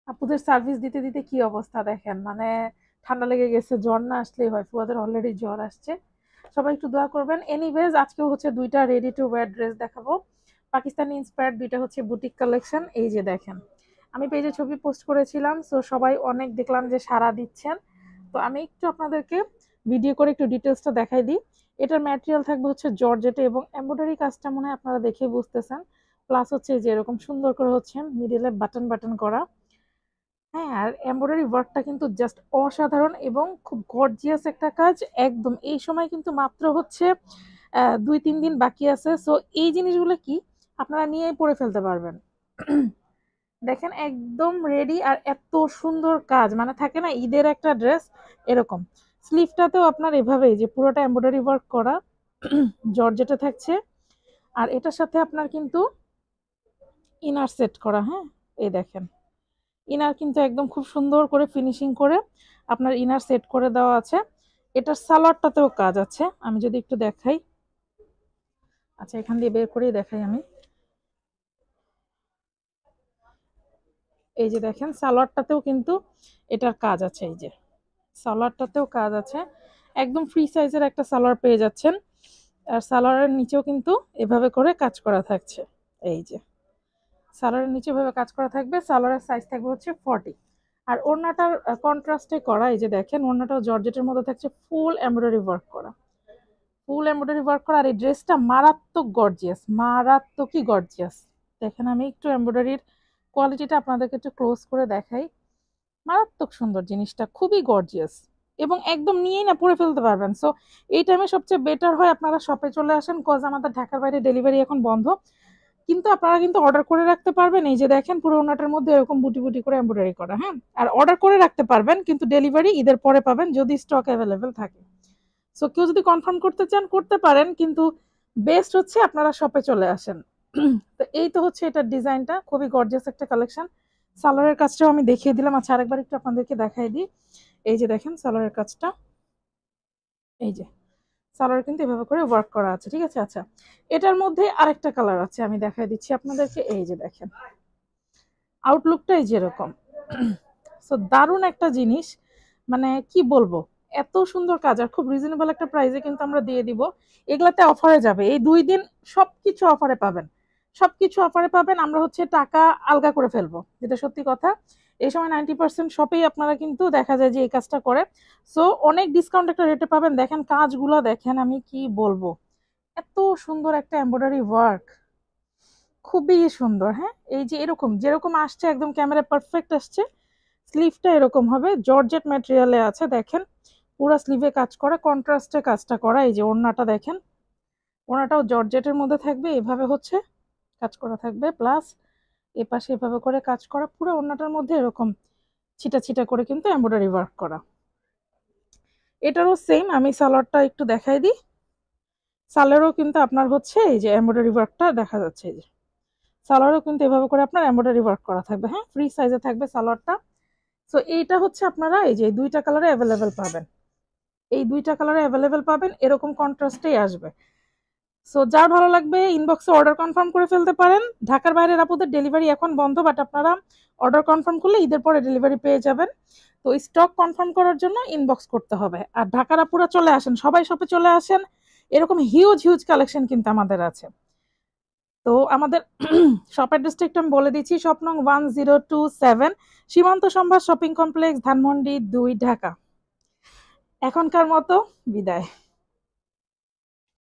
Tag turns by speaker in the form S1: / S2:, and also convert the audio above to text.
S1: আপুদের সার্ভিস দিতে দিতে কি অবস্থা দেখেন, মানে ঠান্ডা লেগে গেছে, জ্বর না আসলেই হয়, ফুয়াদের অলরেডি জ্বর আসছে। সবাই একটু দোয়া করবেন। এনিওয়েজ আজকেও হচ্ছে দুইটা রেডি টু ওয়্যার ড্রেস দেখাবো, পাকিস্তানি ইন্সপায়ার্ড দুইটা হচ্ছে বুটিক কালেকশন। এই যে দেখেন, আমি পেজে ছবি পোস্ট করেছিলাম, সো সবাই অনেক দেখলাম যে সাড়া দিচ্ছেন। তো আমি একটু আপনাদেরকে ভিডিও করে একটু ডিটেলসটা দেখাই দিই। এটার ম্যাটেরিয়াল থাকবে হচ্ছে জর্জেটে এবং এমব্রয়ডারি কাজটা মনে হয় আপনারা দেখে বুঝতেছেন। প্লাস হচ্ছে যে এরকম সুন্দর করে হচ্ছে মিডিলে বাটন বাটন করা। হ্যাঁ, আর এমব্রয়ডারি ওয়ার্কটা কিন্তু জাস্ট অসাধারণ এবং খুব গর্জিয়াস একটা কাজ। একদম এই সময় কিন্তু মাত্র হচ্ছে ২-৩ দিন বাকি আছে। সো এই জিনিসগুলো কি আপনারা নিয়েই পরে ফেলতে পারবেন। দেখেন একদম রেডি, আর এত সুন্দর কাজ, মানে থাকে না ঈদের একটা ড্রেস এরকম। স্লিভটাতেও আপনার এভাবেই যে পুরোটা এমব্রয়ডারি ওয়ার্ক করা জর্জেটে থাকছে। আর এটার সাথে আপনার কিন্তু ইনার সেট করা। হ্যাঁ, এই দেখেন ইনার কিন্তু একদম খুব সুন্দর করে ফিনিশিং করে আপনার ইনার সেট করে দেওয়া আছে। এটার সালোয়ারটাতেও কাজ আছে, আমি যদি একটু দেখাই। আচ্ছা, এখান দিয়ে বের করেই দেখাই আমি। এই যে দেখেন সালোয়ারটাতেও কিন্তু এটার কাজ আছে। এই যে সালোয়ারটাতেও কাজ আছে, একদম ফ্রি সাইজের একটা সালোয়ার পেয়ে যাচ্ছেন। আর সালোয়ারের নিচেও কিন্তু এভাবে করে কাজ করা থাকছে। এই যে সালোয়ারের নিচে ভাবে কাজ করা থাকবে। সালোয়ারের সাইজ থাকবে হচ্ছে 40। আর ওড়নাটার কন্ট্রাস্টে করা, এই যে দেখেন ওড়নাটাও জর্জেটের মধ্যে থাকছে, ফুল এমব্রয়ডারি ওয়ার্ক করা, ফুল এমব্রয়ডারি ওয়ার্ক করা। আর এই ড্রেসটা মারাত্মক গর্জিয়াস, মারাত্মকই গর্জিয়াস। দেখেন আমি একটু এমব্রয়ডারির কোয়ালিটিটা আপনাদেরকে একটু ক্লোজ করে দেখাই। মারাত্মক সুন্দর জিনিসটা, খুবই গর্জিয়াস এবং একদম নিয়েই না পরে ফেলতে পারবেন। সো এই টাইমে সবচেয়ে বেটার হয় আপনারা শপে চলে আসেন, কজ আমাদের ঢাকার বাইরে ডেলিভারি এখন বন্ধ। কিন্তু আপনারা কিন্তু অর্ডার করে রাখতে পারবেন। এই যে দেখেন পুরো ওনাটার মধ্যে এরকম বুটি বুটি করে এমব্রয়ডারি করা। হ্যাঁ, আর অর্ডার করে রাখতে পারবেন, কিন্তু ডেলিভারি ঈদের পরে পাবেন যদি স্টক অ্যাভেলেবেল থাকে। সো কেউ যদি কনফার্ম করতে চান করতে পারেন, কিন্তু বেস্ট হচ্ছে আপনারা শপে চলে আসেন। তো এই তো হচ্ছে এটার ডিজাইনটা, খুবই গর্জিয়াস একটা কালেকশন। সালোয়ারের কাজটাও আমি দেখিয়ে দিলাম। আচ্ছা, আরেকবার একটু আপনাদেরকে দেখাই দিই। এই যে দেখেন সালোয়ারের কাজটা, এই যে সালোয়ার কিন্তু এভাবে করে ওয়ার্ক করা আছে। ঠিক আছে, আচ্ছা এটার মধ্যে আরেকটা কালার আছে, আমি দেখাই দিচ্ছি আপনাদেরকে। এই যে দেখেন আউটলুকটাই যেরকম, সো দারুণ একটা জিনিস, মানে কি বলবো, এত সুন্দর কাজ আর খুব রিজনেবল একটা প্রাইসে কিন্তু আমরা দিয়ে দিব। এগুলাতে অফারে যাবে, এই 2 দিন সবকিছু অফারে পাবেন, সবকিছু অফারে পাবেন। আমরা হচ্ছে টাকা আলগা করে ফেলবো, যেটা সত্যি কথা। এই সময় 90% শপেই আপনারা কিন্তু দেখা যায় যে এই কাজটা করে। সো অনেক ডিসকাউন্ট একটা রেটে পাবেন। দেখেন কাজগুলো দেখেন, আমি কি বলবো, এত সুন্দর একটা এমব্রয়ডারি ওয়ার্ক, খুবই সুন্দর। হ্যাঁ, এই যে এরকম যেরকম আসছে একদম ক্যামেরা পারফেক্ট আসছে। স্লিভটা এরকম হবে, জর্জেট ম্যাটেরিয়ালে আছে। দেখেন পুরো স্লিভে কাজ করা, কন্ট্রাস্টে কাজটা করা। এই যে ওড়নাটা দেখেন, ওড়নাটাও জর্জেটের মধ্যে থাকবে, এভাবে হচ্ছে কাজ করা থাকবে। প্লাস এপাশে এভাবে করে কাজ করা, পুরো ওড়নাটার মধ্যে এরকম ছিটা ছিটা করে কিন্তু এমব্রয়ডারি ওয়ার্ক করা। এটারও সেম, আমি সালোয়ারটা একটু দেখাই দিই। সালোয়ারও কিন্তু আপনার হচ্ছে এই যে এমব্রয়ডারি ওয়ার্কটা দেখা যাচ্ছে। এই যে সালোয়ারও কিন্তু এভাবে করে আপনার এমব্রয়ডারি ওয়ার্ক করা থাকবে। হ্যাঁ, ফ্রি সাইজে থাকবে সালোয়ারটা। সো এইটা হচ্ছে আপনারা এই যে দুইটা কালারে অ্যাভেলেবেল পাবেন, এই দুইটা কালারে অ্যাভেলেবেল পাবেন, এরকম কন্ট্রাস্টেই আসবে। সো যার ভালো লাগবে ইনবক্সে অর্ডার কনফার্ম করে ফেলতে পারেন। ঢাকার বাইরের আপুদের ডেলিভারি এখন বন্ধ, বাট আপনারা অর্ডার কনফার্ম করলে ঈদের পরে ডেলিভারি পেয়ে যাবেন। তো স্টক কনফার্ম করার জন্য ইনবক্স করতে হবে। আর ঢাকার আপুরা চলে আসেন, সবাই শপে চলে আসেন, এরকম হিউজ হিউজ কালেকশন কিন্তু আমাদের আছে। তো আমাদের শপ অ্যাড্রেসটা একটু আমি বলে দিচ্ছি। শপ নং 1027, সীমান্ত সম্ভার শপিং কমপ্লেক্স, ধানমন্ডি 2, ঢাকা। এখনকার মতো বিদায়।